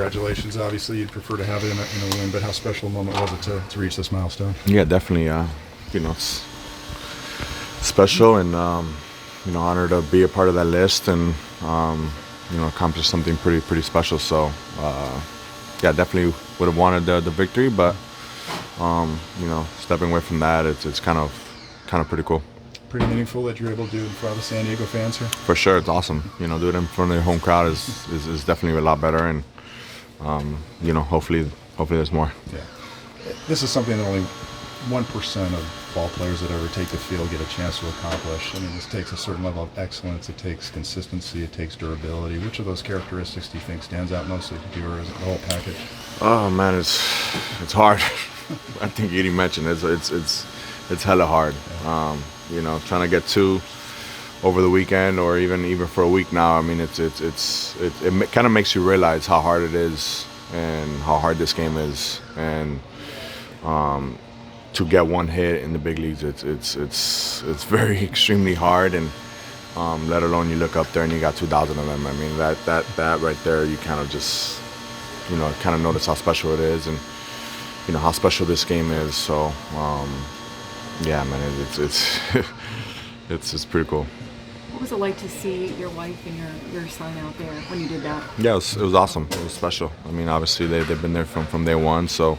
Congratulations. Obviously, you'd prefer to have it in a win, but how special a moment was it to reach this milestone? Yeah, definitely. It's special and honored to be a part of that list and accomplish something pretty special. So yeah, definitely would have wanted the victory, but stepping away from that, it's kind of pretty cool. Pretty meaningful that you're able to do it in front of the San Diego fans here. For sure, it's awesome. Do it in front of the home crowd is definitely a lot better, and hopefully there's more. Yeah, this is something that only 1% of ball players that ever take the field get a chance to accomplish. I mean, this takes a certain level of excellence. It takes consistency. It takes durability. Which of those characteristics do you think stands out mostly to you, or is it the whole package? Oh man, it's hard. I think Edie mentioned it's hella hard. Trying to get two over the weekend or even for a week now. I mean, it kind of makes you realize how hard it is and how hard this game is, and to get one hit in the big leagues, it's very extremely hard, and let alone you look up there and you got 2,000 of them. I mean, that right there, you kind of just notice how special it is, and how special this game is. So yeah, man, it's pretty cool. What was it like to see your wife and your son out there when you did that? Yeah, it was awesome. It was special. I mean, obviously they've been there from day one, so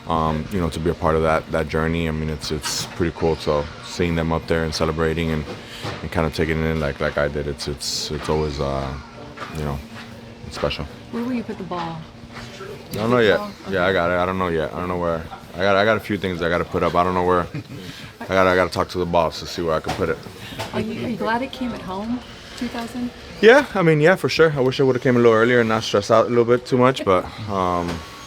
to be a part of that journey, I mean, it's pretty cool. So seeing them up there and celebrating and kind of taking it in like I did, it's always it's special. Where will you put the ball? I don't know yet. Okay. Yeah, I got it. I don't know yet. I don't know where. I got a few things I got to put up. I don't know where. I got to talk to the boss to see where I can put it. Are you glad it came at home, 2000? Yeah, I mean, yeah, for sure. I wish I would have came a little earlier and not stressed out a little bit too much, but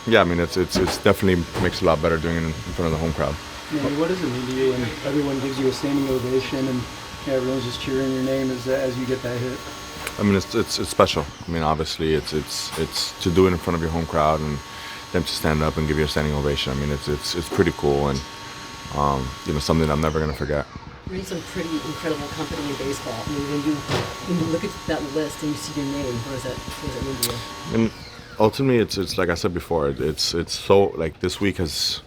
yeah, I mean, it's definitely makes it a lot better doing it in front of the home crowd. Yeah, what does it mean to you when everyone gives you a standing ovation and everyone's just cheering your name as you get that hit? I mean, it's special. I mean, obviously, it's to do it in front of your home crowd and them to stand up and give you a standing ovation. I mean, it's pretty cool and something I'm never gonna forget. You're in some pretty incredible company in baseball. I mean, when you look at that list and you see your name, what does that mean to you? And ultimately, it's like I said before. It's so like this week has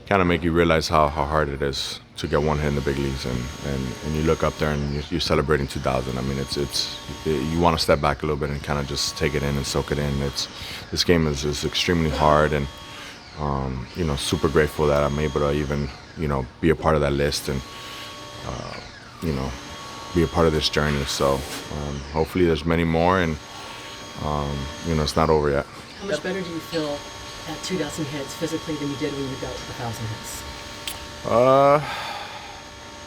kind of make you realize how hard it is to get one hit in the big leagues, and you look up there and you're celebrating 2,000. I mean, you want to step back a little bit and kind of just take it in and soak it in. This game is extremely hard, and super grateful that I'm able to even be a part of that list and be a part of this journey. So hopefully there's many more, and it's not over yet. How much better do you feel at 2,000 hits physically than you did when you got 1,000 hits?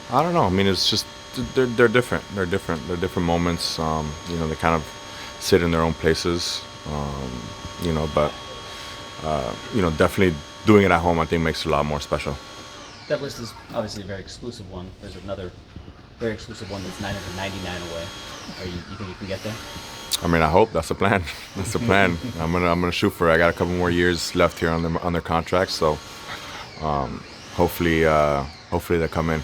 I don't know. I mean, it's just they're different. They're different. They're different moments. They kind of sit in their own places. But definitely doing it at home, I think, makes it a lot more special. That list is obviously a very exclusive one. There's another very exclusive one that's 999 away. You think you can get there? I mean, I hope that's the plan. That's the plan. I'm gonna shoot for it. I got a couple more years left here on their contracts, so hopefully they come in.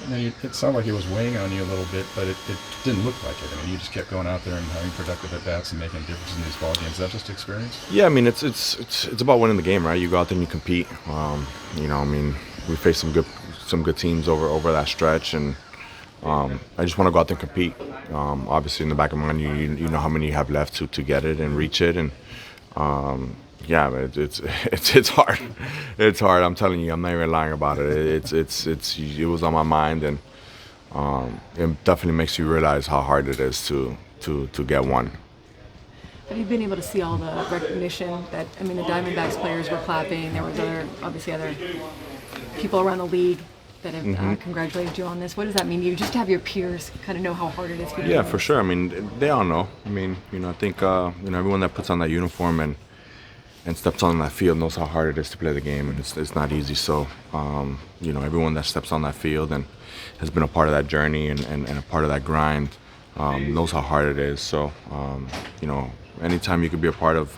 And then it sounded like it was weighing on you a little bit, but it didn't look like it. I mean, you just kept going out there and having productive at bats and making a difference in these ball games. Is that just experience? Yeah, I mean, it's about winning the game, right? You go out there and you compete. I mean, we faced some good teams over that stretch, and I just want to go out there and compete. Obviously, in the back of my mind, you know how many you have left to get it and reach it, and yeah, but it's hard. It's hard. I'm telling you, I'm not even lying about it. It was on my mind, and it definitely makes you realize how hard it is to get one. Have you been able to see all the recognition that, I mean, the Diamondbacks players were clapping. There was other people around the league that have congratulated you on this. What does that mean to you? Just to have your peers kind of know how hard it is for you. Yeah, for sure. I mean, they all know. I mean, I think everyone that puts on that uniform and steps on that field knows how hard it is to play the game, and it's not easy. So, everyone that steps on that field and has been a part of that journey and a part of that grind knows how hard it is. So, anytime you could be a part of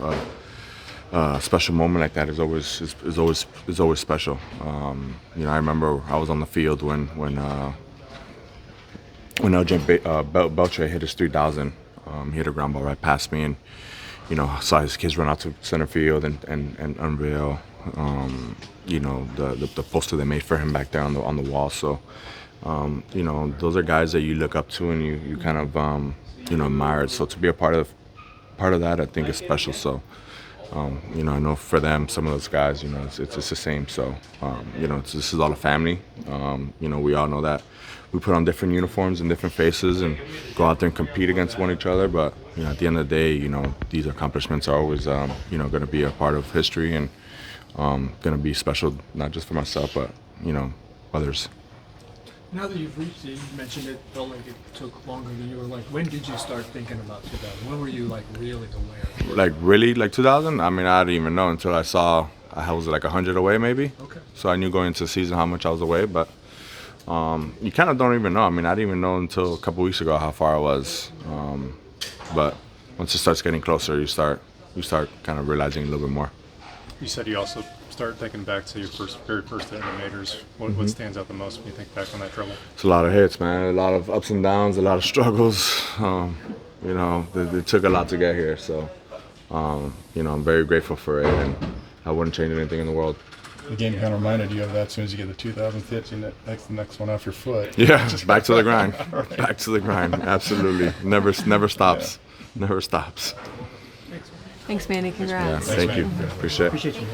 a special moment like that is always special. I remember I was on the field when LJ Beltre hit his 3,000. He hit a ground ball right past me, and saw his kids run out to center field and unveil, the poster they made for him back there on the wall. So, those are guys that you look up to and you kind of, admire. So to be a part of that, I think is special. So, I know for them, some of those guys, it's the same. So, this is all a family. We all know that we put on different uniforms and different faces and go out there and compete against one each other. But, at the end of the day, these accomplishments are always, going to be a part of history and going to be special, not just for myself, but, others. Now that you've reached it, you mentioned it felt like it took longer than you were like. When did you start thinking about 2000? When were you like really aware? Like really, like 2000? I mean, I didn't even know until I saw I was like 100 away maybe. Okay. So I knew going into the season how much I was away, but you kind of don't even know. I mean, I didn't even know until a couple weeks ago how far I was. But once it starts getting closer, you start kind of realizing a little bit more. You said you also start thinking back to your very first hit in the majors. What stands out the most when you think back on that trouble? It's a lot of hits, man. A lot of ups and downs, a lot of struggles. It took a lot to get here. So, I'm very grateful for it, and I wouldn't change anything in the world. The game kind of reminded you of that. As soon as you get the 2000th hit, the next one off your foot. Yeah, back to the grind. Back to the grind. Absolutely. Never stops. Yeah. Never stops. Thanks, Manny. Yeah, Congrats. thank you. Appreciate it. Appreciate you.